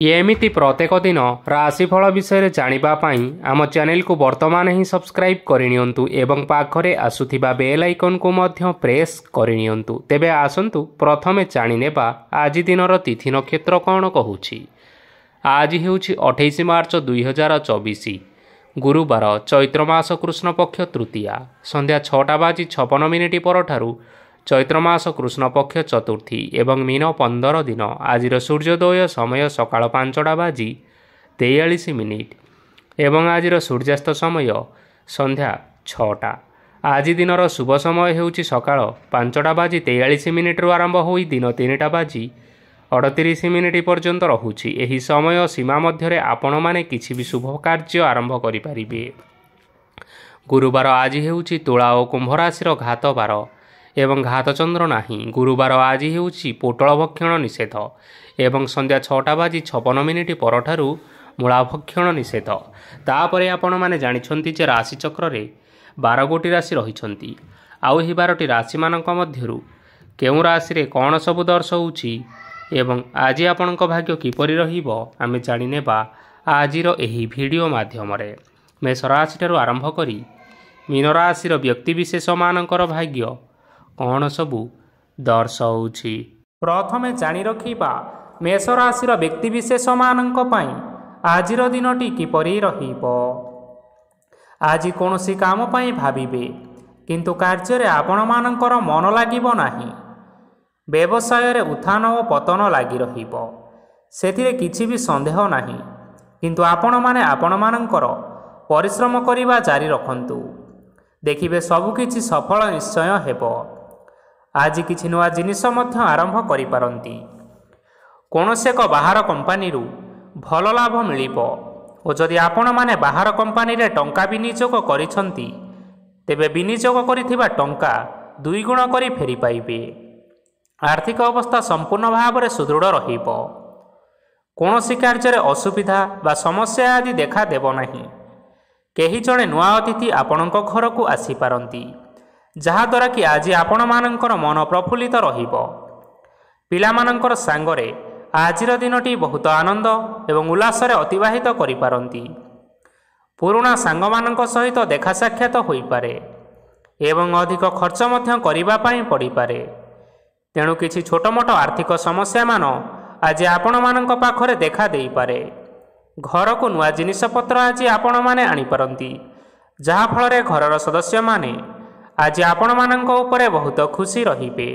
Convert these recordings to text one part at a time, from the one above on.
ଏମିତି ପ୍ରତ୍ୟେକ ଦିନ ରାଶିଫଳ ବିଷୟରେ ଜାଣିବା ପାଇଁ ଆମ ଚ୍ୟାନେଲକୁ ବର୍ତ୍ତମାନ ହିଁ ସବସ୍କ୍ରାଇବ୍ କରିନିଅନ୍ତୁ ଏବଂ ପାଖରେ ଆସୁଥିବା ବେଲ୍ ଆଇକନ୍କୁ ମଧ୍ୟ ପ୍ରେସ୍ କରିନିଅନ୍ତୁ। ତେବେ ଆସନ୍ତୁ ପ୍ରଥମେ ଜାଣିନେବା ଆଜି ଦିନର ତିଥି ନକ୍ଷତ୍ର କ'ଣ କହୁଛି। ଆଜି ହେଉଛି 28 ମାର୍ଚ୍ଚ 2024 ଗୁରୁବାର, ଚୈତ୍ର ମାସ କୃଷ୍ଣପକ୍ଷ ତୃତୀୟା, ସନ୍ଧ୍ୟା 6:56 ପରଠାରୁ ଚୈତ୍ର ମାସ କୃଷ୍ଣପକ୍ଷ ଚତୁର୍ଥୀ ଏବଂ ମୀନ 15 ଦିନ। ଆଜିର ସୂର୍ଯ୍ୟୋଦୟ ସମୟ ସକାଳ 5:43 ଏବଂ ଆଜିର ସୂର୍ଯ୍ୟାସ୍ତ ସମୟ ସନ୍ଧ୍ୟା 6ଟା। ଆଜି ଦିନର ଶୁଭ ସମୟ ହେଉଛି ସକାଳ 5:43 ଆରମ୍ଭ ହୋଇ ଦିନ 3:38 ପର୍ଯ୍ୟନ୍ତ ରହୁଛି। ଏହି ସମୟ ସୀମା ମଧ୍ୟରେ ଆପଣମାନେ କିଛି ବି ଶୁଭ କାର୍ଯ୍ୟ ଆରମ୍ଭ କରିପାରିବେ। ଗୁରୁବାର ଆଜି ହେଉଛି ତୁଳା ଓ କୁମ୍ଭ ରାଶିର ଘାତ ବାର ଏବଂ ଘାତଚନ୍ଦ୍ର ନାହିଁ। ଗୁରୁବାର ଆଜି ହେଉଛି ପୋଟଳ ଭକ୍ଷଣ ନିଷେଧ ଏବଂ ସନ୍ଧ୍ୟା 6:56 ପରଠାରୁ ମୂଳା ଭକ୍ଷଣ ନିଷେଧ। ତାପରେ ଆପଣମାନେ ଜାଣିଛନ୍ତି ଯେ ରାଶିଚକ୍ରରେ 12 ଗୋଟି ରାଶି ରହିଛନ୍ତି। ଆଉ ଏହି 12ଟି ରାଶିମାନଙ୍କ ମଧ୍ୟରୁ କେଉଁ ରାଶିରେ କ'ଣ ସବୁ ଦର୍ଶାଉଛି ଏବଂ ଆଜି ଆପଣଙ୍କ ଭାଗ୍ୟ କିପରି ରହିବ ଆମେ ଜାଣିନେବା ଆଜିର ଏହି ଭିଡ଼ିଓ ମାଧ୍ୟମରେ। ମେଷ ରାଶିଠାରୁ ଆରମ୍ଭ କରି ମୀନ ରାଶିର ବ୍ୟକ୍ତିବିଶେଷମାନଙ୍କର ଭାଗ୍ୟ କ'ଣ ସବୁ ଦର୍ଶାଉଛି। ପ୍ରଥମେ ଜାଣି ରଖିବା ମେଷ ରାଶିର ବ୍ୟକ୍ତିବିଶେଷମାନଙ୍କ ପାଇଁ ଆଜିର ଦିନଟି କିପରି ରହିବ। ଆଜି କୌଣସି କାମ ପାଇଁ ଭାବିବେ, କିନ୍ତୁ କାର୍ଯ୍ୟରେ ଆପଣମାନଙ୍କର ମନ ଲାଗିବ ନାହିଁ। ବ୍ୟବସାୟରେ ଉତ୍ଥାନ ଓ ପତନ ଲାଗି ରହିବ, ସେଥିରେ କିଛି ବି ସନ୍ଦେହ ନାହିଁ। କିନ୍ତୁ ଆପଣମାନେ ଆପଣମାନଙ୍କର ପରିଶ୍ରମ କରିବା ଜାରି ରଖନ୍ତୁ, ଦେଖିବେ ସବୁକିଛି ସଫଳ ନିଶ୍ଚୟ ହେବ। ଆଜି କିଛି ନୂଆ ଜିନିଷ ମଧ୍ୟ ଆରମ୍ଭ କରିପାରନ୍ତି। କୌଣସି ଏକ ବାହାର କମ୍ପାନୀରୁ ଭଲ ଲାଭ ମିଳିବ ଓ ଯଦି ଆପଣମାନେ ବାହାର କମ୍ପାନୀରେ ଟଙ୍କା ବିନିଯୋଗ କରିଛନ୍ତି, ତେବେ ବିନିଯୋଗ କରିଥିବା ଟଙ୍କା 2 ଗୁଣ କରି ଫେରି ପାଇବେ। ଆର୍ଥିକ ଅବସ୍ଥା ସମ୍ପୂର୍ଣ୍ଣ ଭାବରେ ସୁଦୃଢ଼ ରହିବ। କୌଣସି କାର୍ଯ୍ୟରେ ଅସୁବିଧା ବା ସମସ୍ୟା ଆଦି ଦେଖାଦେବ ନାହିଁ। କେହି ଜଣେ ନୂଆ ଅତିଥି ଆପଣଙ୍କ ଘରକୁ ଆସିପାରନ୍ତି, ଯାହାଦ୍ୱାରା କି ଆଜି ଆପଣମାନଙ୍କର ମନ ପ୍ରଫୁଲ୍ଲିତ ରହିବ। ପିଲାମାନଙ୍କର ସାଙ୍ଗରେ ଆଜିର ଦିନଟି ବହୁତ ଆନନ୍ଦ ଏବଂ ଉଲ୍ଲାସରେ ଅତିବାହିତ କରିପାରନ୍ତି। ପୁରୁଣା ସାଙ୍ଗମାନଙ୍କ ସହିତ ଦେଖା ସାକ୍ଷାତ ହୋଇପାରେ ଏବଂ ଅଧିକ ଖର୍ଚ୍ଚ ମଧ୍ୟ କରିବା ପାଇଁ ପଡ଼ିପାରେ। ତେଣୁ କିଛି ଛୋଟମୋଟ ଆର୍ଥିକ ସମସ୍ୟାମାନ ଆଜି ଆପଣମାନଙ୍କ ପାଖରେ ଦେଖା ଦେଇପାରେ। ଘରକୁ ନୂଆ ଜିନିଷପତ୍ର ଆଜି ଆପଣମାନେ ଆଣିପାରନ୍ତି, ଯାହାଫଳରେ ଘରର ସଦସ୍ୟମାନେ ଆଜି ଆପଣମାନଙ୍କ ଉପରେ ବହୁତ ଖୁସି ରହିବେ।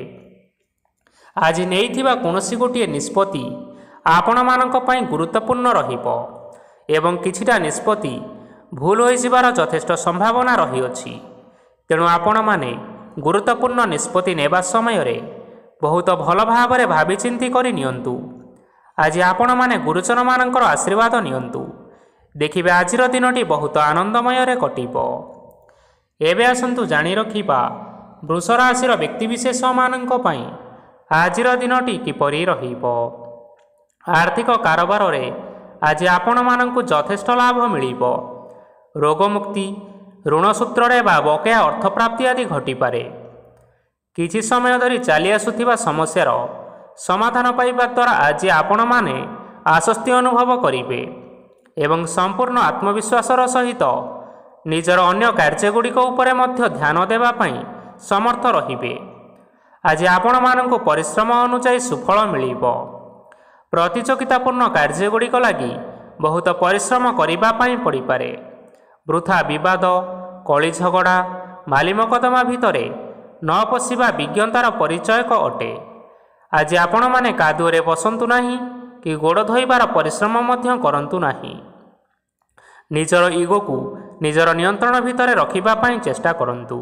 ଆଜି ନେଇଥିବା କୌଣସି ଗୋଟିଏ ନିଷ୍ପତ୍ତି ଆପଣମାନଙ୍କ ପାଇଁ ଗୁରୁତ୍ୱପୂର୍ଣ୍ଣ ରହିବ ଏବଂ କିଛିଟା ନିଷ୍ପତ୍ତି ଭୁଲ ହୋଇଯିବାର ଯଥେଷ୍ଟ ସମ୍ଭାବନା ରହିଅଛି। ତେଣୁ ଆପଣମାନେ ଗୁରୁତ୍ୱପୂର୍ଣ୍ଣ ନିଷ୍ପତ୍ତି ନେବା ସମୟରେ ବହୁତ ଭଲ ଭାବରେ ଭାବିଚିନ୍ତି କରି ନିଅନ୍ତୁ। ଆଜି ଆପଣମାନେ ଗୁରୁଜନମାନଙ୍କର ଆଶୀର୍ବାଦ ନିଅନ୍ତୁ, ଦେଖିବେ ଆଜିର ଦିନଟି ବହୁତ ଆନନ୍ଦମୟରେ କଟିବ। ଏବେ ଆସନ୍ତୁ ଜାଣି ରଖିବା ବୃଷ ରାଶିର ବ୍ୟକ୍ତିବିଶେଷମାନଙ୍କ ପାଇଁ ଆଜିର ଦିନଟି କିପରି ରହିବ। ଆର୍ଥିକ କାରବାରରେ ଆଜି ଆପଣମାନଙ୍କୁ ଯଥେଷ୍ଟ ଲାଭ ମିଳିବ। ରୋଗମୁକ୍ତି, ଋଣ ସୂତ୍ରରେ ବା ବକେୟା ଅର୍ଥପ୍ରାପ୍ତି ଆଦି ଘଟିପାରେ। କିଛି ସମୟ ଧରି ଚାଲି ଆସୁଥିବା ସମସ୍ୟାର ସମାଧାନ ପାଇବା ଦ୍ୱାରା ଆଜି ଆପଣମାନେ ଆଶ୍ୱସ୍ତି ଅନୁଭବ କରିବେ ଏବଂ ସମ୍ପୂର୍ଣ୍ଣ ଆତ୍ମବିଶ୍ୱାସର ସହିତ ନିଜର ଅନ୍ୟ କାର୍ଯ୍ୟଗୁଡ଼ିକ ଉପରେ ମଧ୍ୟ ଧ୍ୟାନ ଦେବା ପାଇଁ ସମର୍ଥ ରହିବେ। ଆଜି ଆପଣମାନଙ୍କୁ ପରିଶ୍ରମ ଅନୁଯାୟୀ ସୁଫଳ ମିଳିବ। ପ୍ରତିଯୋଗିତାପୂର୍ଣ୍ଣ କାର୍ଯ୍ୟଗୁଡ଼ିକ ଲାଗି ବହୁତ ପରିଶ୍ରମ କରିବା ପାଇଁ ପଡ଼ିପାରେ। ବୃଥା ବିବାଦ, କଳି ଝଗଡ଼ା, ମାଲି ମକଦ୍ଦମା ଭିତରେ ନ ପଶିବା ବିଜ୍ଞତାର ପରିଚୟକ ଅଟେ। ଆଜି ଆପଣମାନେ କାଦୁଅରେ ବସନ୍ତୁ ନାହିଁ କି ଗୋଡ଼ ଧୋଇବାର ପରିଶ୍ରମ ମଧ୍ୟ କରନ୍ତୁ ନାହିଁ। ନିଜର ଇଗୋକୁ ନିଜର ନିୟନ୍ତ୍ରଣ ଭିତରେ ରଖିବା ପାଇଁ ଚେଷ୍ଟା କରନ୍ତୁ।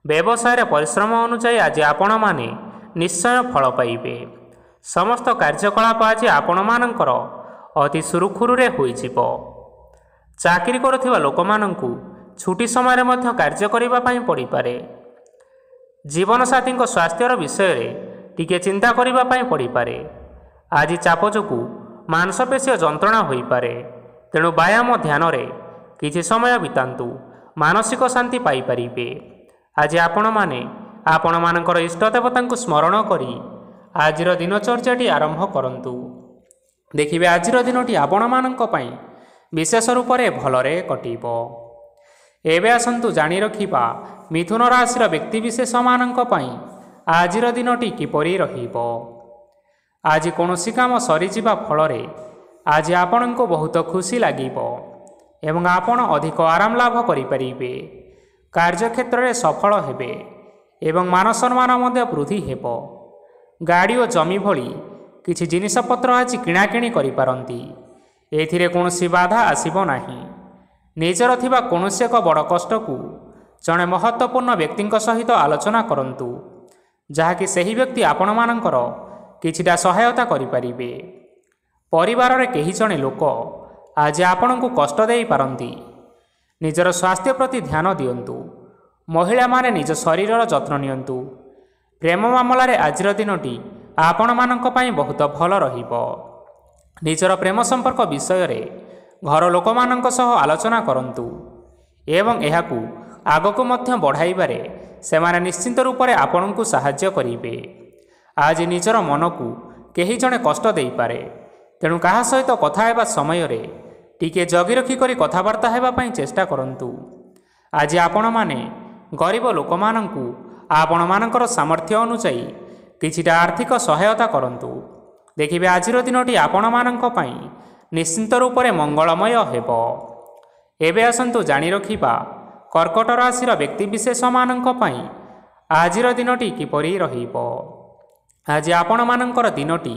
ବ୍ୟବସାୟରେ ପରିଶ୍ରମ ଅନୁଯାୟୀ ଆଜି ଆପଣମାନେ ନିଶ୍ଚୟ ଫଳ ପାଇବେ। ସମସ୍ତ କାର୍ଯ୍ୟକଳାପ ଆଜି ଆପଣମାନଙ୍କର ଅତି ସୁରୁଖୁରୁରେ ହୋଇଯିବ। ଚାକିରି କରୁଥିବା ଲୋକମାନଙ୍କୁ ଛୁଟି ସମୟରେ ମଧ୍ୟ କାର୍ଯ୍ୟ କରିବା ପାଇଁ ପଡ଼ିପାରେ। ଜୀବନସାଥୀଙ୍କ ସ୍ୱାସ୍ଥ୍ୟର ବିଷୟରେ ଟିକିଏ ଚିନ୍ତା କରିବା ପାଇଁ ପଡ଼ିପାରେ। ଆଜି ଚାପ ଯୋଗୁଁ ମାଂସପେଶୀୟ ଯନ୍ତ୍ରଣା ହୋଇପାରେ, ତେଣୁ ବ୍ୟାୟାମ ଧ୍ୟାନରେ କିଛି ସମୟ ବିତାନ୍ତୁ, ମାନସିକ ଶାନ୍ତି ପାଇପାରିବେ। ଆଜି ଆପଣମାନେ ଆପଣମାନଙ୍କର ଇଷ୍ଟ ଦେବତାଙ୍କୁ ସ୍ମରଣ କରି ଆଜିର ଦିନଚର୍ଯ୍ୟାଟି ଆରମ୍ଭ କରନ୍ତୁ। ଦେଖିବେ ଆଜିର ଦିନଟି ଆପଣମାନଙ୍କ ପାଇଁ ବିଶେଷ ରୂପରେ ଭଲରେ କଟିବ। ଏବେ ଆସନ୍ତୁ ଜାଣି ରଖିବା ମିଥୁନ ରାଶିର ବ୍ୟକ୍ତିବିଶେଷମାନଙ୍କ ପାଇଁ ଆଜିର ଦିନଟି କିପରି ରହିବ। ଆଜି କୌଣସି କାମ ସରିଯିବା ଫଳରେ ଆଜି ଆପଣଙ୍କୁ ବହୁତ ଖୁସି ଲାଗିବ ଏବଂ ଆପଣ ଅଧିକ ଆରାମ ଲାଭ କରିପାରିବେ। କାର୍ଯ୍ୟକ୍ଷେତ୍ରରେ ସଫଳ ହେବେ ଏବଂ ମାନ ସମ୍ମାନ ମଧ୍ୟ ବୃଦ୍ଧି ହେବ। ଗାଡ଼ି ଓ ଜମି ଭଳି କିଛି ଜିନିଷପତ୍ର ଆଜି କିଣାକିଣି କରିପାରନ୍ତି। ଏଥିରେ କୌଣସି ବାଧା ଆସିବ ନାହିଁ। ନିଜର ଥିବା କୌଣସି ଏକ ବଡ଼ କଷ୍ଟକୁ ଜଣେ ମହତ୍ତ୍ୱପୂର୍ଣ୍ଣ ବ୍ୟକ୍ତିଙ୍କ ସହିତ ଆଲୋଚନା କରନ୍ତୁ, ଯାହାକି ସେହି ବ୍ୟକ୍ତି ଆପଣମାନଙ୍କର କିଛିଟା ସହାୟତା କରିପାରିବେ। ପରିବାରରେ କେହି ଜଣେ ଲୋକ ଆଜି ଆପଣଙ୍କୁ କଷ୍ଟ ଦେଇପାରନ୍ତି। ନିଜର ସ୍ୱାସ୍ଥ୍ୟ ପ୍ରତି ଧ୍ୟାନ ଦିଅନ୍ତୁ। ମହିଳାମାନେ ନିଜ ଶରୀରର ଯତ୍ନ ନିଅନ୍ତୁ। ପ୍ରେମ ମାମଲାରେ ଆଜିର ଦିନଟି ଆପଣମାନଙ୍କ ପାଇଁ ବହୁତ ଭଲ ରହିବ। ନିଜର ପ୍ରେମ ସମ୍ପର୍କ ବିଷୟରେ ଘର ଲୋକମାନଙ୍କ ସହ ଆଲୋଚନା କରନ୍ତୁ ଏବଂ ଏହାକୁ ଆଗକୁ ମଧ୍ୟ ବଢ଼ାଇବାରେ ସେମାନେ ନିଶ୍ଚିତ ରୂପରେ ଆପଣଙ୍କୁ ସାହାଯ୍ୟ କରିବେ। ଆଜି ନିଜର ମନକୁ କେହି ଜଣେ କଷ୍ଟ ଦେଇପାରେ, ତେଣୁ କାହା ସହିତ କଥା ହେବା ସମୟରେ ଟିକିଏ ଜଗି ରଖି କରି କଥାବାର୍ତ୍ତା ହେବା ପାଇଁ ଚେଷ୍ଟା କରନ୍ତୁ। ଆଜି ଆପଣମାନେ ଗରିବ ଲୋକମାନଙ୍କୁ ଆପଣମାନଙ୍କର ସାମର୍ଥ୍ୟ ଅନୁଯାୟୀ କିଛିଟା ଆର୍ଥିକ ସହାୟତା କରନ୍ତୁ। ଦେଖିବେ ଆଜିର ଦିନଟି ଆପଣମାନଙ୍କ ପାଇଁ ନିଶ୍ଚିତ ରୂପରେ ମଙ୍ଗଳମୟ ହେବ। ଏବେ ଆସନ୍ତୁ ଜାଣି ରଖିବା କର୍କଟ ରାଶିର ବ୍ୟକ୍ତିବିଶେଷମାନଙ୍କ ପାଇଁ ଆଜିର ଦିନଟି କିପରି ରହିବ। ଆଜି ଆପଣମାନଙ୍କର ଦିନଟି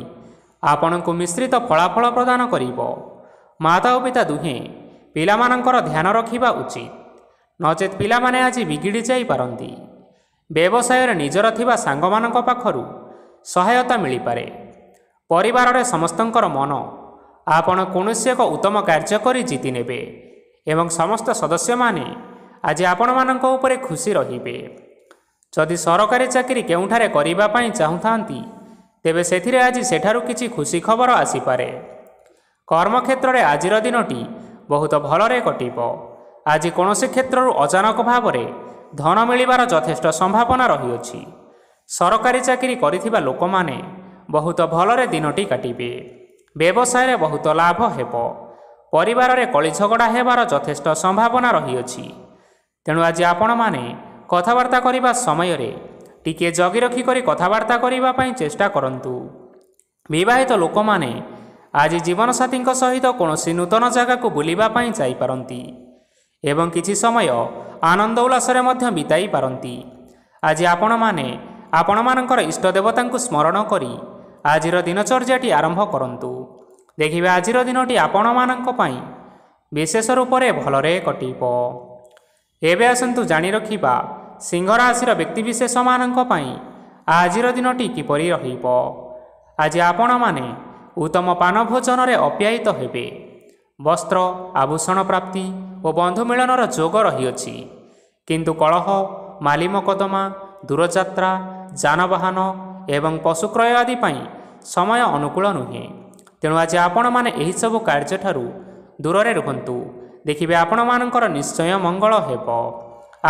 ଆପଣଙ୍କୁ ମିଶ୍ରିତ ଫଳାଫଳ ପ୍ରଦାନ କରିବ। ମାତା ଓ ପିତା ଦୁହେଁ ପିଲାମାନଙ୍କର ଧ୍ୟାନ ରଖିବା ଉଚିତ, ନଚେତ୍ ପିଲାମାନେ ଆଜି ବିଗିଡ଼ି ଯାଇପାରନ୍ତି। ବ୍ୟବସାୟରେ ନିଜର ଥିବା ସାଙ୍ଗମାନଙ୍କ ପାଖରୁ ସହାୟତା ମିଳିପାରେ। ପରିବାରରେ ସମସ୍ତଙ୍କର ମନ ଆପଣ କୌଣସି ଏକ ଉତ୍ତମ କାର୍ଯ୍ୟ କରି ଜିତି ନେବେ ଏବଂ ସମସ୍ତ ସଦସ୍ୟମାନେ ଆଜି ଆପଣମାନଙ୍କ ଉପରେ ଖୁସି ରହିବେ। ଯଦି ସରକାରୀ ଚାକିରି କେଉଁଠାରେ କରିବା ପାଇଁ ଚାହୁଁଥାନ୍ତି, ତେବେ ସେଥିରେ ଆଜି ସେଠାରୁ କିଛି ଖୁସି ଖବର ଆସିପାରେ। କର୍ମକ୍ଷେତ୍ରରେ ଆଜିର ଦିନଟି ବହୁତ ଭଲରେ କଟିବ। ଆଜି କୌଣସି କ୍ଷେତ୍ରରୁ ଅଚାନକ ଭାବରେ ଧନ ମିଳିବାର ଯଥେଷ୍ଟ ସମ୍ଭାବନା ରହିଅଛି। ସରକାରୀ ଚାକିରି କରିଥିବା ଲୋକମାନେ ବହୁତ ଭଲରେ ଦିନଟି କାଟିବେ। ବ୍ୟବସାୟରେ ବହୁତ ଲାଭ ହେବ। ପରିବାରରେ କଳିଝଗଡ଼ା ହେବାର ଯଥେଷ୍ଟ ସମ୍ଭାବନା ରହିଅଛି। ତେଣୁ ଆଜି ଆପଣମାନେ କଥାବାର୍ତ୍ତା କରିବା ସମୟରେ ଟିକିଏ ଜଗି ରଖି କରି କଥାବାର୍ତ୍ତା କରିବା ପାଇଁ ଚେଷ୍ଟା କରନ୍ତୁ। ବିବାହିତ ଲୋକମାନେ ଆଜି ଜୀବନସାଥୀଙ୍କ ସହିତ କୌଣସି ନୂତନ ଜାଗାକୁ ବୁଲିବା ପାଇଁ ଯାଇପାରନ୍ତି ଏବଂ କିଛି ସମୟ ଆନନ୍ଦ ଉଲ୍ଲାସରେ ମଧ୍ୟ ବିତାଇ ପାରନ୍ତି। ଆଜି ଆପଣମାନେ ଆପଣମାନଙ୍କର ଇଷ୍ଟ ଦେବତାଙ୍କୁ ସ୍ମରଣ କରି ଆଜିର ଦିନଚର୍ଯ୍ୟାଟି ଆରମ୍ଭ କରନ୍ତୁ। ଦେଖିବେ ଆଜିର ଦିନଟି ଆପଣମାନଙ୍କ ପାଇଁ ବିଶେଷ ରୂପରେ ଭଲରେ କଟିବ। ଏବେ ଆସନ୍ତୁ ଜାଣି ରଖିବା ସିଂହ ରାଶିର ବ୍ୟକ୍ତିବିଶେଷମାନଙ୍କ ପାଇଁ ଆଜିର ଦିନଟି କିପରି ରହିବ। ଆଜି ଆପଣମାନେ ଉତ୍ତମ ପାନ ଭୋଜନରେ ଅପ୍ୟାୟିତ ହେବେ। ବସ୍ତ୍ର, ଆଭୂଷଣ ପ୍ରାପ୍ତି ଓ ବନ୍ଧୁ ମିଳନର ଯୋଗ ରହିଅଛି। କିନ୍ତୁ କଳହ, ମାଲି ମକଦ୍ଦମା, ଦୂରଯାତ୍ରା, ଯାନବାହନ ଏବଂ ପଶୁକ୍ରୟ ଆଦି ପାଇଁ ସମୟ ଅନୁକୂଳ ନୁହେଁ। ତେଣୁ ଆଜି ଆପଣମାନେ ଏହିସବୁ କାର୍ଯ୍ୟଠାରୁ ଦୂରରେ ରୁହନ୍ତୁ। ଦେଖିବେ ଆପଣମାନଙ୍କର ନିଶ୍ଚୟ ମଙ୍ଗଳ ହେବ।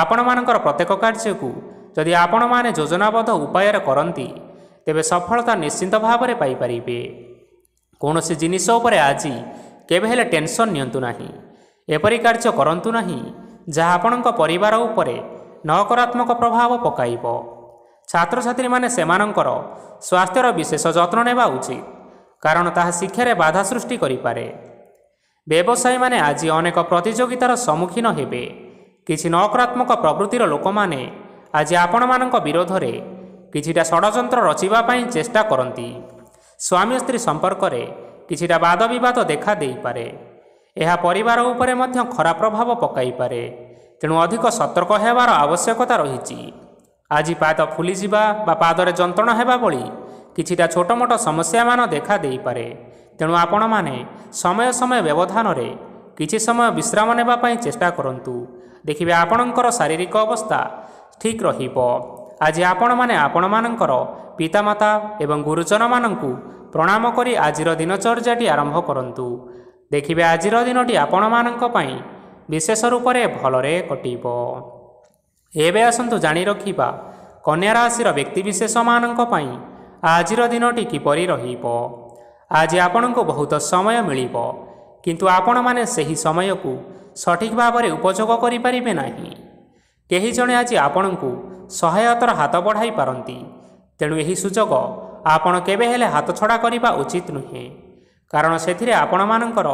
ଆପଣମାନଙ୍କର ପ୍ରତ୍ୟେକ କାର୍ଯ୍ୟକୁ ଯଦି ଆପଣମାନେ ଯୋଜନାବଦ୍ଧ ଉପାୟରେ କରନ୍ତି, ତେବେ ସଫଳତା ନିଶ୍ଚିତ ଭାବରେ ପାଇପାରିବେ। କୌଣସି ଜିନିଷ ଉପରେ ଆଜି କେବେ ହେଲେ ଟେନସନ୍ ନିଅନ୍ତୁ ନାହିଁ। ଏପରି କାର୍ଯ୍ୟ କରନ୍ତୁ ନାହିଁ ଯାହା ଆପଣଙ୍କ ପରିବାର ଉପରେ ନକାରାତ୍ମକ ପ୍ରଭାବ ପକାଇବ। ଛାତ୍ରଛାତ୍ରୀମାନେ ସେମାନଙ୍କର ସ୍ୱାସ୍ଥ୍ୟର ବିଶେଷ ଯତ୍ନ ନେବା ଉଚିତ, କାରଣ ତାହା ଶିକ୍ଷାରେ ବାଧା ସୃଷ୍ଟି କରିପାରେ। ବ୍ୟବସାୟୀମାନେ ଆଜି ଅନେକ ପ୍ରତିଯୋଗିତାର ସମ୍ମୁଖୀନ ହେବେ। କିଛି ନକାରାତ୍ମକ ପ୍ରବୃତ୍ତିର ଲୋକମାନେ ଆଜି ଆପଣମାନଙ୍କ ବିରୋଧରେ କିଛିଟା ଷଡ଼ଯନ୍ତ୍ର ରଚିବା ପାଇଁ ଚେଷ୍ଟା କରନ୍ତି। ସ୍ୱାମୀ ସ୍ତ୍ରୀ ସମ୍ପର୍କରେ କିଛିଟା ବାଦବିବାଦ ଦେଖା ଦେଇପାରେ। ଏହା ପରିବାର ଉପରେ ମଧ୍ୟ ଖରାପ ପ୍ରଭାବ ପକାଇପାରେ। ତେଣୁ ଅଧିକ ସତର୍କ ହେବାର ଆବଶ୍ୟକତା ରହିଛି। ଆଜି ପାଦ ଫୁଲିଯିବା ବା ପାଦରେ ଯନ୍ତ୍ରଣା ହେବା ଭଳି କିଛିଟା ଛୋଟମୋଟ ସମସ୍ୟାମାନ ଦେଖା ଦେଇପାରେ। ତେଣୁ ଆପଣମାନେ ସମୟ ସମୟ ବ୍ୟବଧାନରେ କିଛି ସମୟ ବିଶ୍ରାମ ନେବା ପାଇଁ ଚେଷ୍ଟା କରନ୍ତୁ। ଦେଖିବେ ଆପଣଙ୍କର ଶାରୀରିକ ଅବସ୍ଥା ଠିକ୍ ରହିବ। ଆଜି ଆପଣମାନେ ଆପଣମାନଙ୍କର ପିତାମାତା ଏବଂ ଗୁରୁଜନମାନଙ୍କୁ ପ୍ରଣାମ କରି ଆଜିର ଦିନଚର୍ଯ୍ୟାଟି ଆରମ୍ଭ କରନ୍ତୁ। ଦେଖିବେ ଆଜିର ଦିନଟି ଆପଣମାନଙ୍କ ପାଇଁ ବିଶେଷ ରୂପରେ ଭଲରେ କଟିବ। ଏବେ ଆସନ୍ତୁ ଜାଣି ରଖିବା କନ୍ୟା ରାଶିର ବ୍ୟକ୍ତିବିଶେଷମାନଙ୍କ ପାଇଁ ଆଜିର ଦିନଟି କିପରି ରହିବ। ଆଜି ଆପଣଙ୍କୁ ବହୁତ ସମୟ ମିଳିବ, କିନ୍ତୁ ଆପଣମାନେ ସେହି ସମୟକୁ ସଠିକ୍ ଭାବରେ ଉପଯୋଗ କରିପାରିବେ ନାହିଁ। କେହି ଜଣେ ଆଜି ଆପଣଙ୍କୁ ସହାୟତାର ହାତ ବଢ଼ାଇ ପାରନ୍ତି। ତେଣୁ ଏହି ସୁଯୋଗ ଆପଣ କେବେ ହେଲେ ହାତଛଡ଼ା କରିବା ଉଚିତ ନୁହେଁ, କାରଣ ସେଥିରେ ଆପଣମାନଙ୍କର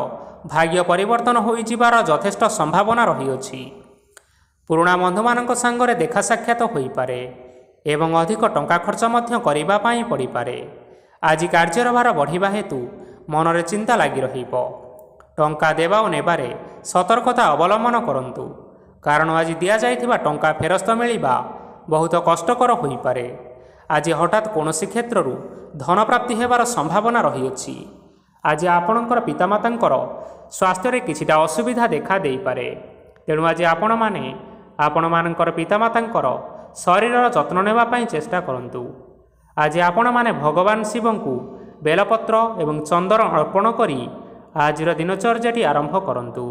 ଭାଗ୍ୟ ପରିବର୍ତ୍ତନ ହୋଇଯିବାର ଯଥେଷ୍ଟ ସମ୍ଭାବନା ରହିଅଛି। ପୁରୁଣା ବନ୍ଧୁମାନଙ୍କ ସାଙ୍ଗରେ ଦେଖା ସାକ୍ଷାତ ହୋଇପାରେ ଏବଂ ଅଧିକ ଟଙ୍କା ଖର୍ଚ୍ଚ ମଧ୍ୟ କରିବା ପାଇଁ ପଡ଼ିପାରେ। ଆଜି କାର୍ଯ୍ୟର ଭାର ବଢ଼ିବା ହେତୁ ମନରେ ଚିନ୍ତା ଲାଗି ରହିବ। ଟଙ୍କା ଦେବା ଓ ନେବାରେ ସତର୍କତା ଅବଲମ୍ବନ କରନ୍ତୁ, କାରଣ ଆଜି ଦିଆଯାଇଥିବା ଟଙ୍କା ଫେରସ୍ତ ମିଳିବା ବହୁତ କଷ୍ଟକର ହୋଇପାରେ। ଆଜି ହଠାତ୍ କୌଣସି କ୍ଷେତ୍ରରୁ ଧନପ୍ରାପ୍ତି ହେବାର ସମ୍ଭାବନା ରହିଅଛି। ଆଜି ଆପଣଙ୍କର ପିତାମାତାଙ୍କର ସ୍ୱାସ୍ଥ୍ୟରେ କିଛିଟା ଅସୁବିଧା ଦେଖା ଦେଇପାରେ। ତେଣୁ ଆଜି ଆପଣମାନେ ଆପଣମାନଙ୍କର ପିତାମାତାଙ୍କର ଶରୀରର ଯତ୍ନ ନେବା ପାଇଁ ଚେଷ୍ଟା କରନ୍ତୁ। ଆଜି ଆପଣମାନେ ଭଗବାନ ଶିବଙ୍କୁ ବେଲପତ୍ର ଏବଂ ଚନ୍ଦନ ଅର୍ପଣ କରି ଆଜିର ଦିନଚର୍ଯ୍ୟାଟି ଆରମ୍ଭ କରନ୍ତୁ।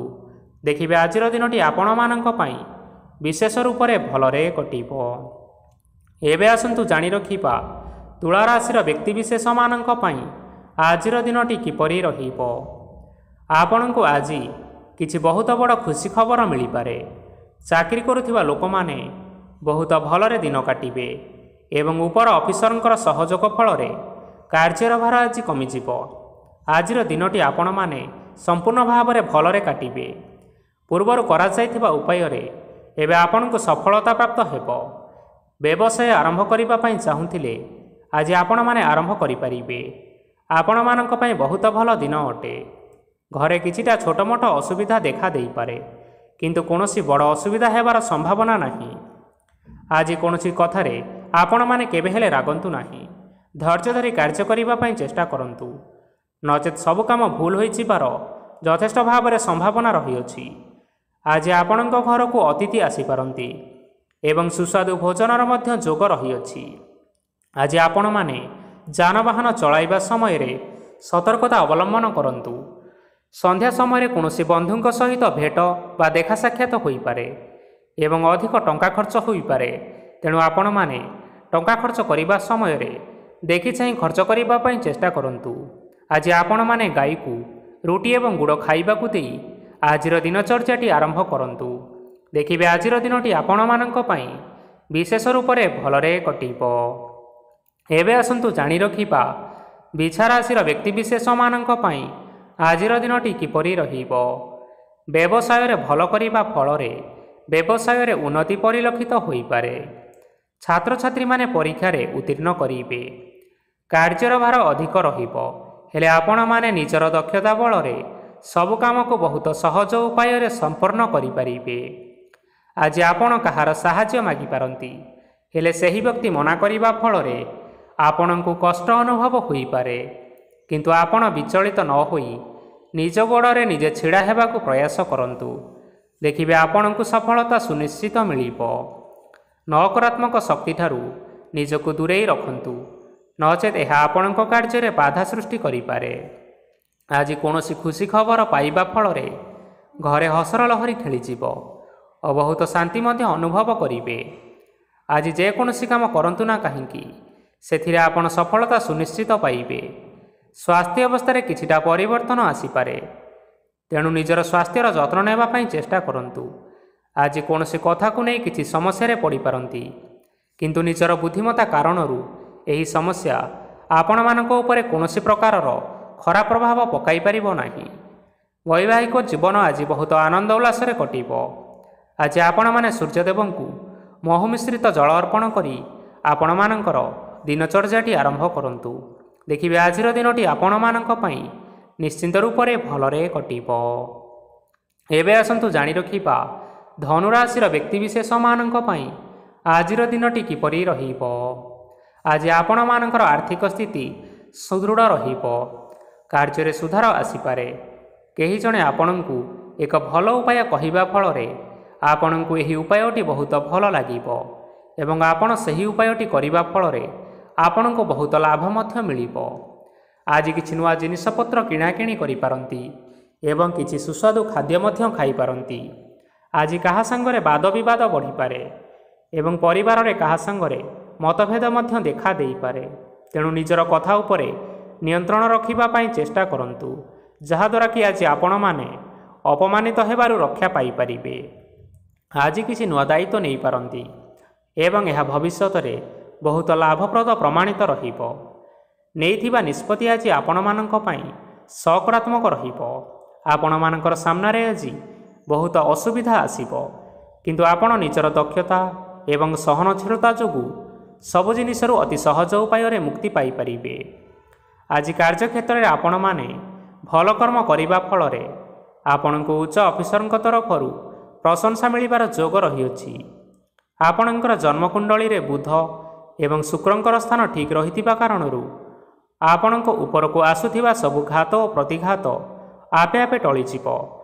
ଦେଖିବେ ଆଜିର ଦିନଟି ଆପଣମାନଙ୍କ ପାଇଁ ବିଶେଷ ରୂପରେ ଭଲରେ କଟିବ। ଏବେ ଆସନ୍ତୁ ଜାଣି ରଖିବା ତୁଳା ରାଶିର ବ୍ୟକ୍ତିବିଶେଷମାନଙ୍କ ପାଇଁ ଆଜିର ଦିନଟି କିପରି ରହିବ। ଆପଣଙ୍କୁ ଆଜି କିଛି ବହୁତ ବଡ଼ ଖୁସି ଖବର ମିଳିପାରେ। ଚାକିରି କରୁଥିବା ଲୋକମାନେ ବହୁତ ଭଲରେ ଦିନ କାଟିବେ ଏବଂ ଉପର ଅଫିସରଙ୍କର ସହଯୋଗ ଫଳରେ କାର୍ଯ୍ୟର ଭାର ଆଜି କମିଯିବ। ଆଜିର ଦିନଟି ଆପଣମାନେ ସମ୍ପୂର୍ଣ୍ଣ ଭାବରେ ଭଲରେ କାଟିବେ। ପୂର୍ବରୁ କରାଯାଇଥିବା ଉପାୟରେ ଏବେ ଆପଣଙ୍କୁ ସଫଳତା ପ୍ରାପ୍ତ ହେବ। ବ୍ୟବସାୟ ଆରମ୍ଭ କରିବା ପାଇଁ ଚାହୁଁଥିଲେ ଆଜି ଆପଣମାନେ ଆରମ୍ଭ କରିପାରିବେ। ଆପଣମାନଙ୍କ ପାଇଁ ବହୁତ ଭଲ ଦିନ ଅଟେ। ଘରେ କିଛିଟା ଛୋଟମୋଟ ଅସୁବିଧା ଦେଖା ଦେଇପାରେ, କିନ୍ତୁ କୌଣସି ବଡ଼ ଅସୁବିଧା ହେବାର ସମ୍ଭାବନା ନାହିଁ। ଆଜି କୌଣସି କଥାରେ ଆପଣମାନେ କେବେ ହେଲେ ରାଗନ୍ତୁ ନାହିଁ। ଧୈର୍ଯ୍ୟ ଧରି କାର୍ଯ୍ୟ କରିବା ପାଇଁ ଚେଷ୍ଟା କରନ୍ତୁ, ନଚେତ୍ ସବୁ କାମ ଭୁଲ ହୋଇଯିବାର ଯଥେଷ୍ଟ ଭାବରେ ସମ୍ଭାବନା ରହିଅଛି। ଆଜି ଆପଣଙ୍କ ଘରକୁ ଅତିଥି ଆସିପାରନ୍ତି ଏବଂ ସୁସ୍ୱାଦୁ ଭୋଜନର ମଧ୍ୟ ଯୋଗ ରହିଅଛି। ଆଜି ଆପଣମାନେ ଯାନବାହନ ଚଳାଇବା ସମୟରେ ସତର୍କତା ଅବଲମ୍ବନ କରନ୍ତୁ। ସନ୍ଧ୍ୟା ସମୟରେ କୌଣସି ବନ୍ଧୁଙ୍କ ସହିତ ଭେଟ ବା ଦେଖା ସାକ୍ଷାତ ହୋଇପାରେ ଏବଂ ଅଧିକ ଟଙ୍କା ଖର୍ଚ୍ଚ ହୋଇପାରେ। ତେଣୁ ଆପଣମାନେ ଟଙ୍କା ଖର୍ଚ୍ଚ କରିବା ସମୟରେ ଦେଖିଚାହିଁ ଖର୍ଚ୍ଚ କରିବା ପାଇଁ ଚେଷ୍ଟା କରନ୍ତୁ। ଆଜି ଆପଣମାନେ ଗାଈକୁ ରୁଟି ଏବଂ ଗୁଡ଼ ଖାଇବାକୁ ଦେଇ ଆଜିର ଦିନଚର୍ଯ୍ୟାଟି ଆରମ୍ଭ କରନ୍ତୁ। ଦେଖିବେ ଆଜିର ଦିନଟି ଆପଣମାନଙ୍କ ପାଇଁ ବିଶେଷ ରୂପରେ ଭଲରେ କଟିବ। ଏବେ ଆସନ୍ତୁ ଜାଣି ରଖିବା ବିଛା ରାଶିର ବ୍ୟକ୍ତିବିଶେଷମାନଙ୍କ ପାଇଁ ଆଜିର ଦିନଟି କିପରି ରହିବ। ବ୍ୟବସାୟରେ ଭଲ କରିବା ଫଳରେ ବ୍ୟବସାୟରେ ଉନ୍ନତି ପରିଲକ୍ଷିତ ହୋଇପାରେ। ଛାତ୍ରଛାତ୍ରୀମାନେ ପରୀକ୍ଷାରେ ଉତ୍ତୀର୍ଣ୍ଣ କରିବେ। କାର୍ଯ୍ୟର ଭାର ଅଧିକ ରହିବ, ହେଲେ ଆପଣମାନେ ନିଜର ଦକ୍ଷତା ବଳରେ ସବୁ କାମକୁ ବହୁତ ସହଜ ଉପାୟରେ ସମ୍ପନ୍ନ କରିପାରିବେ। ଆଜି ଆପଣ କାହାର ସାହାଯ୍ୟ ମାଗିପାରନ୍ତି, ହେଲେ ସେହି ବ୍ୟକ୍ତି ମନା କରିବା ଫଳରେ ଆପଣଙ୍କୁ କଷ୍ଟ ଅନୁଭବ ହୋଇପାରେ। କିନ୍ତୁ ଆପଣ ବିଚଳିତ ନ ହୋଇ ନିଜ ଗୋଡ଼ରେ ନିଜେ ଛିଡ଼ା ହେବାକୁ ପ୍ରୟାସ କରନ୍ତୁ। ଦେଖିବେ ଆପଣଙ୍କୁ ସଫଳତା ସୁନିଶ୍ଚିତ ମିଳିବ। ନକାରାତ୍ମକ ଶକ୍ତିଠାରୁ ନିଜକୁ ଦୂରେଇ ରଖନ୍ତୁ, ନଚେତ୍ ଏହା ଆପଣଙ୍କ କାର୍ଯ୍ୟରେ ବାଧା ସୃଷ୍ଟି କରିପାରେ। ଆଜି କୌଣସି ଖୁସି ଖବର ପାଇବା ଫଳରେ ଘରେ ହସର ଲହରୀ ଖେଳିଯିବ ଓ ବହୁତ ଶାନ୍ତି ମଧ୍ୟ ଅନୁଭବ କରିବେ। ଆଜି ଯେକୌଣସି କାମ କରନ୍ତୁ ନା କାହିଁକି, ସେଥିରେ ଆପଣ ସଫଳତା ସୁନିଶ୍ଚିତ ପାଇବେ। ସ୍ୱାସ୍ଥ୍ୟ ଅବସ୍ଥାରେ କିଛିଟା ପରିବର୍ତ୍ତନ ଆସିପାରେ, ତେଣୁ ନିଜର ସ୍ୱାସ୍ଥ୍ୟର ଯତ୍ନ ନେବା ପାଇଁ ଚେଷ୍ଟା କରନ୍ତୁ। ଆଜି କୌଣସି କଥାକୁ ନେଇ କିଛି ସମସ୍ୟାରେ ପଡ଼ିପାରନ୍ତି, କିନ୍ତୁ ନିଜର ବୁଦ୍ଧିମତ୍ତା କାରଣରୁ ଏହି ସମସ୍ୟା ଆପଣମାନଙ୍କ ଉପରେ କୌଣସି ପ୍ରକାରର ଖରାପ ପ୍ରଭାବ ପକାଇ ପାରିବ ନାହିଁ। ବୈବାହିକ ଜୀବନ ଆଜି ବହୁତ ଆନନ୍ଦ ଉଲ୍ଲାସରେ କଟିବ। ଆଜି ଆପଣମାନେ ସୂର୍ଯ୍ୟଦେବଙ୍କୁ ମହୁ ମିଶ୍ରିତ ଜଳ ଅର୍ପଣ କରି ଆପଣମାନଙ୍କର ଦିନଚର୍ଯ୍ୟାଟି ଆରମ୍ଭ କରନ୍ତୁ। ଦେଖିବେ ଆଜିର ଦିନଟି ଆପଣମାନଙ୍କ ପାଇଁ ନିଶ୍ଚିନ୍ତ ରୂପରେ ଭଲରେ କଟିବ। ଏବେ ଆସନ୍ତୁ ଜାଣି ରଖିବା ଧନୁରାଶିର ବ୍ୟକ୍ତିବିଶେଷମାନଙ୍କ ପାଇଁ ଆଜିର ଦିନଟି କିପରି ରହିବ। ଆଜି ଆପଣମାନଙ୍କର ଆର୍ଥିକ ସ୍ଥିତି ସୁଦୃଢ଼ ରହିବ। କାର୍ଯ୍ୟରେ ସୁଧାର ଆସିପାରେ। କେହି ଜଣେ ଆପଣଙ୍କୁ ଏକ ଭଲ ଉପାୟ କହିବା ଫଳରେ ଆପଣଙ୍କୁ ଏହି ଉପାୟଟି ବହୁତ ଭଲ ଲାଗିବ ଏବଂ ଆପଣ ସେହି ଉପାୟଟି କରିବା ଫଳରେ ଆପଣଙ୍କୁ ବହୁତ ଲାଭ ମଧ୍ୟ ମିଳିବ। ଆଜି କିଛି ନୂଆ ଜିନିଷପତ୍ର କିଣାକିଣି କରିପାରନ୍ତି ଏବଂ କିଛି ସୁସ୍ୱାଦୁ ଖାଦ୍ୟ ମଧ୍ୟ ଖାଇପାରନ୍ତି। ଆଜି କାହା ସାଙ୍ଗରେ ବାଦ ବିବାଦ ବଢ଼ିପାରେ ଏବଂ ପରିବାରରେ କାହା ସାଙ୍ଗରେ ମତଭେଦ ମଧ୍ୟ ଦେଖା ଦେଇପାରେ। ତେଣୁ ନିଜର କଥା ଉପରେ ନିୟନ୍ତ୍ରଣ ରଖିବା ପାଇଁ ଚେଷ୍ଟା କରନ୍ତୁ, ଯାହାଦ୍ୱାରା କି ଆଜି ଆପଣମାନେ ଅପମାନିତ ହେବାରୁ ରକ୍ଷା ପାଇପାରିବେ। ଆଜି କିଛି ନୂଆ ଦାୟିତ୍ୱ ନେଇପାରନ୍ତି ଏବଂ ଏହା ଭବିଷ୍ୟତରେ ବହୁତ ଲାଭପ୍ରଦ ପ୍ରମାଣିତ ରହିବ। ନେଇଥିବା ନିଷ୍ପତ୍ତି ଆଜି ଆପଣମାନଙ୍କ ପାଇଁ ସକାରାତ୍ମକ ରହିବ। ଆପଣମାନଙ୍କର ସାମ୍ନାରେ ଆଜି ବହୁତ ଅସୁବିଧା ଆସିବ, କିନ୍ତୁ ଆପଣ ନିଜର ଦକ୍ଷତା ଏବଂ ସହନଶୀଳତା ଯୋଗୁଁ ସବୁ ଜିନିଷରୁ ଅତି ସହଜ ଉପାୟରେ ମୁକ୍ତି ପାଇପାରିବେ। ଆଜି କାର୍ଯ୍ୟକ୍ଷେତ୍ରରେ ଆପଣମାନେ ଭଲ କର୍ମ କରିବା ଫଳରେ ଆପଣଙ୍କୁ ଉଚ୍ଚ ଅଫିସରଙ୍କ ତରଫରୁ ପ୍ରଶଂସା ମିଳିବାର ଯୋଗ ରହିଅଛି। ଆପଣଙ୍କର ଜନ୍ମକୁଣ୍ଡଳୀରେ ବୁଧ ଏବଂ ଶୁକ୍ରଙ୍କର ସ୍ଥାନ ଠିକ୍ ରହିଥିବା କାରଣରୁ ଆପଣଙ୍କ ଉପରକୁ ଆସୁଥିବା ସବୁ ଘାତ ଓ ପ୍ରତିଘାତ ଆପେ ଆପେ ଟଳିଯିବ।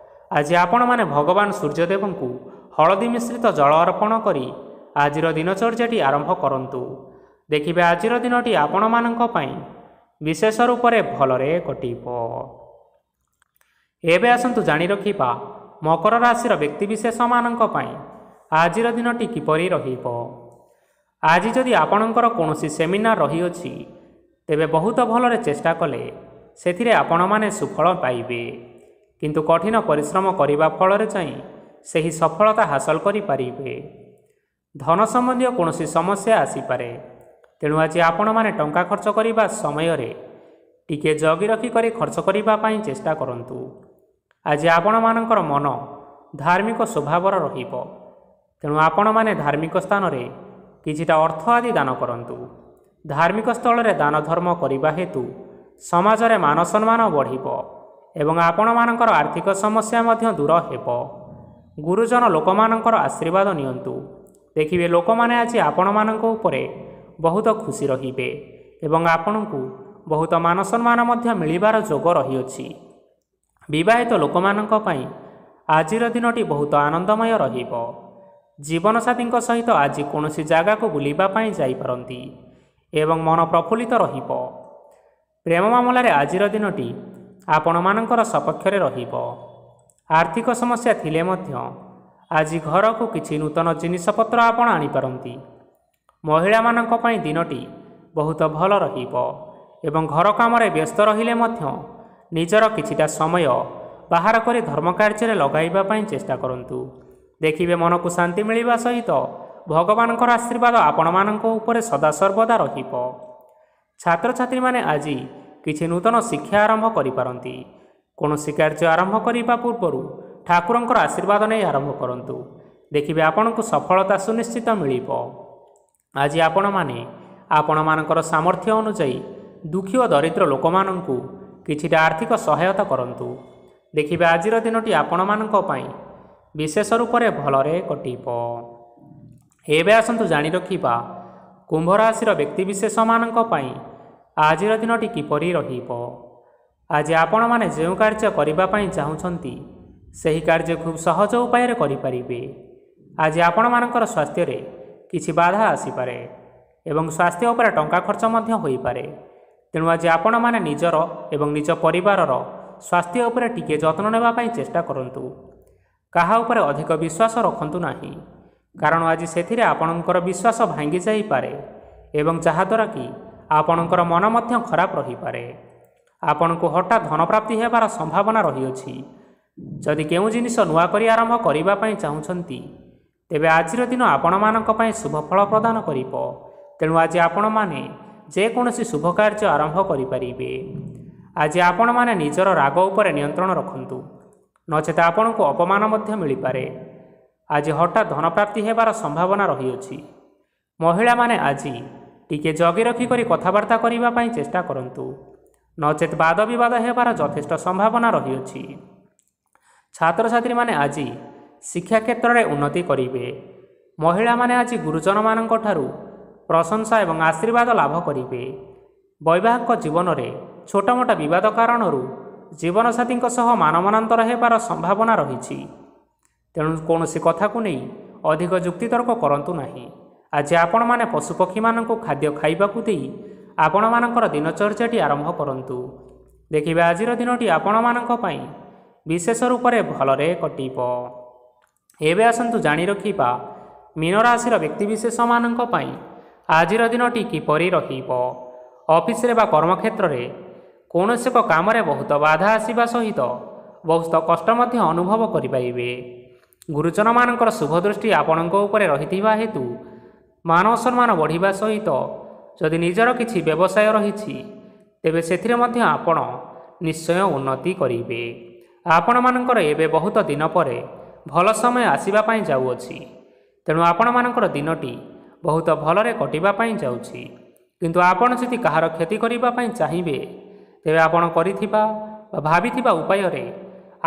ଆଜି ଆପଣମାନେ ଭଗବାନ ସୂର୍ଯ୍ୟଦେବଙ୍କୁ ହଳଦୀ ମିଶ୍ରିତ ଜଳ ଅର୍ପଣ କରି ଆଜିର ଦିନଚର୍ଯ୍ୟାଟି ଆରମ୍ଭ କରନ୍ତୁ। ଦେଖିବେ ଆଜିର ଦିନଟି ଆପଣମାନଙ୍କ ପାଇଁ ବିଶେଷ ରୂପରେ ଭଲରେ କଟିବ। ଏବେ ଆସନ୍ତୁ ଜାଣି ରଖିବା ମକର ରାଶିର ବ୍ୟକ୍ତିବିଶେଷମାନଙ୍କ ପାଇଁ ଆଜିର ଦିନଟି କିପରି ରହିବ। ଆଜି ଯଦି ଆପଣଙ୍କର କୌଣସି ସେମିନାର ରହିଅଛି, ତେବେ ବହୁତ ଭଲରେ ଚେଷ୍ଟା କଲେ ସେଥିରେ ଆପଣମାନେ ସୁଫଳ ପାଇବେ, କିନ୍ତୁ କଠିନ ପରିଶ୍ରମ କରିବା ଫଳରେ ଯାଇ ସେହି ସଫଳତା ହାସଲ କରିପାରିବେ। ଧନ ସମ୍ବନ୍ଧୀୟ କୌଣସି ସମସ୍ୟା ଆସିପାରେ, ତେଣୁ ଆଜି ଆପଣମାନେ ଟଙ୍କା ଖର୍ଚ୍ଚ କରିବା ସମୟରେ ଟିକିଏ ଜଗି ରଖି କରି ଖର୍ଚ୍ଚ କରିବା ପାଇଁ ଚେଷ୍ଟା କରନ୍ତୁ। ଆଜି ଆପଣମାନଙ୍କର ମନ ଧାର୍ମିକ ସ୍ୱଭାବର ରହିବ, ତେଣୁ ଆପଣମାନେ ଧାର୍ମିକ ସ୍ଥାନରେ କିଛିଟା ଅର୍ଥ ଆଦି ଦାନ କରନ୍ତୁ। ଧାର୍ମିକ ସ୍ଥଳରେ ଦାନ ଧର୍ମ କରିବା ହେତୁ ସମାଜରେ ମାନ ସମ୍ମାନ ବଢ଼ିବ ଏବଂ ଆପଣମାନଙ୍କର ଆର୍ଥିକ ସମସ୍ୟା ମଧ୍ୟ ଦୂର ହେବ। ଗୁରୁଜନ ଲୋକମାନଙ୍କର ଆଶୀର୍ବାଦ ନିଅନ୍ତୁ। ଦେଖିବେ ଲୋକମାନେ ଆଜି ଆପଣମାନଙ୍କ ଉପରେ ବହୁତ ଖୁସି ରହିବେ ଏବଂ ଆପଣଙ୍କୁ ବହୁତ ମାନ ସମ୍ମାନ ମଧ୍ୟ ମିଳିବାର ଯୋଗ ରହିଅଛି। ବିବାହିତ ଲୋକମାନଙ୍କ ପାଇଁ ଆଜିର ଦିନଟି ବହୁତ ଆନନ୍ଦମୟ ରହିବ। ଜୀବନସାଥୀଙ୍କ ସହିତ ଆଜି କୌଣସି ଜାଗାକୁ ବୁଲିବା ପାଇଁ ଯାଇପାରନ୍ତି ଏବଂ ମନ ପ୍ରଫୁଲ୍ଲିତ ରହିବ। ପ୍ରେମ ମାମଲାରେ ଆଜିର ଦିନଟି ଆପଣମାନଙ୍କର ସପକ୍ଷରେ ରହିବ। ଆର୍ଥିକ ସମସ୍ୟା ଥିଲେ ମଧ୍ୟ ଆଜି ଘରକୁ କିଛି ନୂତନ ଜିନିଷପତ୍ର ଆପଣ ଆଣିପାରନ୍ତି। ମହିଳାମାନଙ୍କ ପାଇଁ ଦିନଟି ବହୁତ ଭଲ ରହିବ ଏବଂ ଘର କାମରେ ବ୍ୟସ୍ତ ରହିଲେ ମଧ୍ୟ ନିଜର କିଛିଟା ସମୟ ବାହାର କରି ଧର୍ମ କାର୍ଯ୍ୟରେ ଲଗାଇବା ପାଇଁ ଚେଷ୍ଟା କରନ୍ତୁ। ଦେଖିବେ ମନକୁ ଶାନ୍ତି ମିଳିବା ସହିତ ଭଗବାନଙ୍କର ଆଶୀର୍ବାଦ ଆପଣମାନଙ୍କ ଉପରେ ସଦାସର୍ବଦା ରହିବ। ଛାତ୍ରଛାତ୍ରୀମାନେ ଆଜି କିଛି ନୂତନ ଶିକ୍ଷା ଆରମ୍ଭ କରିପାରନ୍ତି। କୌଣସି କାର୍ଯ୍ୟ ଆରମ୍ଭ କରିବା ପୂର୍ବରୁ ଠାକୁରଙ୍କର ଆଶୀର୍ବାଦ ନେଇ ଆରମ୍ଭ କରନ୍ତୁ। ଦେଖିବେ ଆପଣଙ୍କୁ ସଫଳତା ସୁନିଶ୍ଚିତ ମିଳିବ। ଆଜି ଆପଣମାନେ ଆପଣମାନଙ୍କର ସାମର୍ଥ୍ୟ ଅନୁଯାୟୀ ଦୁଃଖୀ ଓ ଦରିଦ୍ର ଲୋକମାନଙ୍କୁ କିଛିଟା ଆର୍ଥିକ ସହାୟତା କରନ୍ତୁ। ଦେଖିବେ ଆଜିର ଦିନଟି ଆପଣମାନଙ୍କ ପାଇଁ ବିଶେଷ ରୂପରେ ଭଲରେ କଟିବ। ଏବେ ଆସନ୍ତୁ ଜାଣି ରଖିବା କୁମ୍ଭ ରାଶିର ବ୍ୟକ୍ତିବିଶେଷମାନଙ୍କ ପାଇଁ ଆଜିର ଦିନଟି କିପରି ରହିବ। ଆଜି ଆପଣମାନେ ଯେଉଁ କାର୍ଯ୍ୟ କରିବା ପାଇଁ ଚାହୁଁଛନ୍ତି, ସେହି କାର୍ଯ୍ୟ ଖୁବ୍ ସହଜ ଉପାୟରେ କରିପାରିବେ। ଆଜି ଆପଣମାନଙ୍କର ସ୍ୱାସ୍ଥ୍ୟରେ କିଛି ବାଧା ଆସିପାରେ ଏବଂ ସ୍ୱାସ୍ଥ୍ୟ ଉପରେ ଟଙ୍କା ଖର୍ଚ୍ଚ ମଧ୍ୟ ହୋଇପାରେ, ତେଣୁ ଆଜି ଆପଣମାନେ ନିଜର ଏବଂ ନିଜ ପରିବାରର ସ୍ୱାସ୍ଥ୍ୟ ଉପରେ ଟିକିଏ ଯତ୍ନ ନେବା ପାଇଁ ଚେଷ୍ଟା କରନ୍ତୁ। କାହା ଉପରେ ଅଧିକ ବିଶ୍ୱାସ ରଖନ୍ତୁ ନାହିଁ, କାରଣ ଆଜି ସେଥିରେ ଆପଣଙ୍କର ବିଶ୍ୱାସ ଭାଙ୍ଗି ଯାଇପାରେ ଏବଂ ଯାହାଦ୍ୱାରା କି ଆପଣଙ୍କର ମନ ମଧ୍ୟ ଖରାପ ରହିପାରେ। ଆପଣଙ୍କୁ ହଠାତ୍ ଧନପ୍ରାପ୍ତି ହେବାର ସମ୍ଭାବନା ରହିଅଛି। ଯଦି କେଉଁ ଜିନିଷ ନୂଆ କରି ଆରମ୍ଭ କରିବା ପାଇଁ ଚାହୁଁଛନ୍ତି, ତେବେ ଆଜିର ଦିନ ଆପଣମାନଙ୍କ ପାଇଁ ଶୁଭ ଫଳ ପ୍ରଦାନ କରିବ। ତେଣୁ ଆଜି ଆପଣମାନେ ଯେକୌଣସି ଶୁଭ କାର୍ଯ୍ୟ ଆରମ୍ଭ କରିପାରିବେ। ଆଜି ଆପଣମାନେ ନିଜର ରାଗ ଉପରେ ନିୟନ୍ତ୍ରଣ ରଖନ୍ତୁ, ନଚେତ ଆପଣଙ୍କୁ ଅପମାନ ମଧ୍ୟ ମିଳିପାରେ। ଆଜି ହଠାତ୍ ଧନପ୍ରାପ୍ତି ହେବାର ସମ୍ଭାବନା ରହିଅଛି। ମହିଳାମାନେ ଆଜି ଟିକିଏ ଜଗି ରଖି କରି କଥାବାର୍ତ୍ତା କରିବା ପାଇଁ ଚେଷ୍ଟା କରନ୍ତୁ, ନଚେତ ବାଦ ବିବାଦ ହେବାର ଯଥେଷ୍ଟ ସମ୍ଭାବନା ରହିଅଛି। ଛାତ୍ରଛାତ୍ରୀମାନେ ଆଜି ଶିକ୍ଷା କ୍ଷେତ୍ରରେ ଉନ୍ନତି କରିବେ। ମହିଳାମାନେ ଆଜି ଗୁରୁଜନମାନଙ୍କ ଠାରୁ ପ୍ରଶଂସା ଏବଂ ଆଶୀର୍ବାଦ ଲାଭ କରିବେ। ବୈବାହିକ ଜୀବନରେ ଛୋଟମୋଟ ବିବାଦ କାରଣରୁ ଜୀବନସାଥୀଙ୍କ ସହ ମାନମନାନ୍ତର ହେବାର ସମ୍ଭାବନା ରହିଛି, ତେଣୁ କୌଣସି କଥାକୁ ନେଇ ଅଧିକ ଯୁକ୍ତିତର୍କ କରନ୍ତୁ ନାହିଁ। ଆଜି ଆପଣମାନେ ପଶୁପକ୍ଷୀମାନଙ୍କୁ ଖାଦ୍ୟ ଖାଇବାକୁ ଦେଇ ଆପଣମାନଙ୍କର ଦିନଚର୍ଯ୍ୟାଟି ଆରମ୍ଭ କରନ୍ତୁ। ଦେଖିବେ ଆଜିର ଦିନଟି ଆପଣମାନଙ୍କ ପାଇଁ ବିଶେଷ ରୂପରେ ଭଲରେ କଟିବ। ଏବେ ଆସନ୍ତୁ ଜାଣି ରଖିବା ମୀନ ରାଶିର ବ୍ୟକ୍ତିବିଶେଷମାନଙ୍କ ପାଇଁ ଆଜିର ଦିନଟି କିପରି ରହିବ। ଅଫିସରେ ବା କର୍ମକ୍ଷେତ୍ରରେ କୌଣସି ଏକ କାମରେ ବହୁତ ବାଧା ଆସିବା ସହିତ ବହୁତ କଷ୍ଟ ମଧ୍ୟ ଅନୁଭବ କରିପାରିବେ। ଗୁରୁଜନମାନଙ୍କର ଶୁଭ ଦୃଷ୍ଟି ଆପଣଙ୍କ ଉପରେ ରହିଥିବା ହେତୁ ମାନ ସମ୍ମାନ ବଢ଼ିବା ସହିତ ଯଦି ନିଜର କିଛି ବ୍ୟବସାୟ ରହିଛି ତେବେ ସେଥିରେ ମଧ୍ୟ ଆପଣ ନିଶ୍ଚୟ ଉନ୍ନତି କରିବେ। ଆପଣମାନଙ୍କର ଏବେ ବହୁତ ଦିନ ପରେ ଭଲ ସମୟ ଆସିବା ପାଇଁ ଯାଉଅଛି। ତେଣୁ ଆପଣମାନଙ୍କର ଦିନଟି ବହୁତ ଭଲରେ କଟିବା ପାଇଁ ଯାଉଛି। କିନ୍ତୁ ଆପଣ ଯଦି କାହାର କ୍ଷତି କରିବା ପାଇଁ ଚାହିଁବେ ତେବେ ଆପଣ କରିଥିବା ବା ଭାବିଥିବା ଉପାୟରେ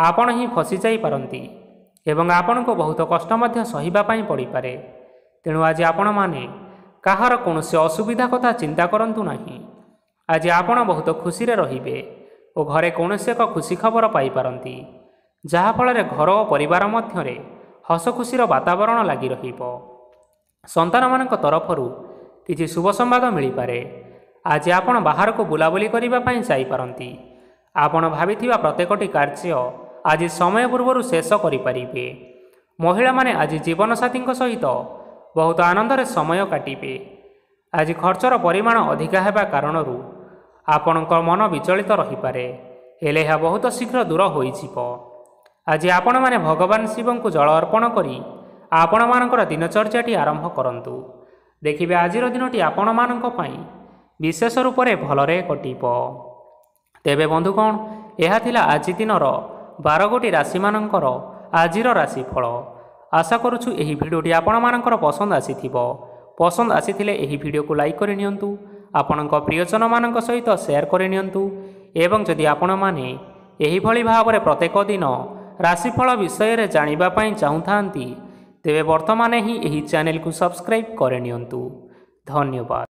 ଆପଣ ହିଁ ଫସିଯାଇପାରନ୍ତି ଏବଂ ଆପଣଙ୍କୁ ବହୁତ କଷ୍ଟ ମଧ୍ୟ ସହିବା ପାଇଁ ପଡ଼ିପାରେ। ତେଣୁ ଆଜି ଆପଣମାନେ କାହାର କୌଣସି ଅସୁବିଧା କଥା ଚିନ୍ତା କରନ୍ତୁ ନାହିଁ। ଆଜି ଆପଣ ବହୁତ ଖୁସିରେ ରହିବେ ଓ ଘରେ କୌଣସି ଏକ ଖୁସି ଖବର ପାଇପାରନ୍ତି, ଯାହାଫଳରେ ଘର ଓ ପରିବାର ମଧ୍ୟରେ ହସ ଖୁସିର ବାତାବରଣ ଲାଗି ରହିବ। ସନ୍ତାନମାନଙ୍କ ତରଫରୁ କିଛି ଶୁଭ ସମ୍ବାଦ ମିଳିପାରେ। ଆଜି ଆପଣ ବାହାରକୁ ବୁଲାବୁଲି କରିବା ପାଇଁ ଯାଇପାରନ୍ତି। ଆପଣ ଭାବିଥିବା ପ୍ରତ୍ୟେକଟି କାର୍ଯ୍ୟ ଆଜି ସମୟ ପୂର୍ବରୁ ଶେଷ କରିପାରିବେ। ମହିଳାମାନେ ଆଜି ଜୀବନସାଥୀଙ୍କ ସହିତ ବହୁତ ଆନନ୍ଦରେ ସମୟ କାଟିବେ। ଆଜି ଖର୍ଚ୍ଚର ପରିମାଣ ଅଧିକା ହେବା କାରଣରୁ ଆପଣଙ୍କ ମନ ବିଚଳିତ ରହିପାରେ, ହେଲେ ଏହା ବହୁତ ଶୀଘ୍ର ଦୂର ହୋଇଯିବ। ଆଜି ଆପଣମାନେ ଭଗବାନ ଶିବଙ୍କୁ ଜଳ ଅର୍ପଣ କରି ଆପଣମାନଙ୍କର ଦିନଚର୍ଯ୍ୟାଟି ଆରମ୍ଭ କରନ୍ତୁ। ଦେଖିବେ ଆଜିର ଦିନଟି ଆପଣମାନଙ୍କ ପାଇଁ ବିଶେଷ ରୂପରେ ଭଲରେ କଟିବ। ତେବେ ବନ୍ଧୁଗଣ, ଏହା ଥିଲା ଆଜି ଦିନର 12 ଗୋଟି ରାଶିମାନଙ୍କର ଆଜିର ରାଶିଫଳ। ଆଶା କରୁଛୁ ଏହି ଭିଡ଼ିଓଟି ଆପଣମାନଙ୍କର ପସନ୍ଦ ଆସିଥିବ। ପସନ୍ଦ ଆସିଥିଲେ ଏହି ଭିଡ଼ିଓକୁ ଲାଇକ୍ କରି ନିଅନ୍ତୁ, ଆପଣଙ୍କ ପ୍ରିୟଜନମାନଙ୍କ ସହିତ ସେୟାର କରି ନିଅନ୍ତୁ ଏବଂ ଯଦି ଆପଣମାନେ ଏହିଭଳି ଭାବରେ ପ୍ରତ୍ୟେକ ଦିନ ରାଶିଫଳ ବିଷୟରେ ଜାଣିବା ପାଇଁ ଚାହୁଁଥାନ୍ତି ତେବେ ବର୍ତ୍ତମାନ ହିଁ ଏହି ଚ୍ୟାନେଲକୁ ସବସ୍କ୍ରାଇବ୍ କରିନିଅନ୍ତୁ। ଧନ୍ୟବାଦ।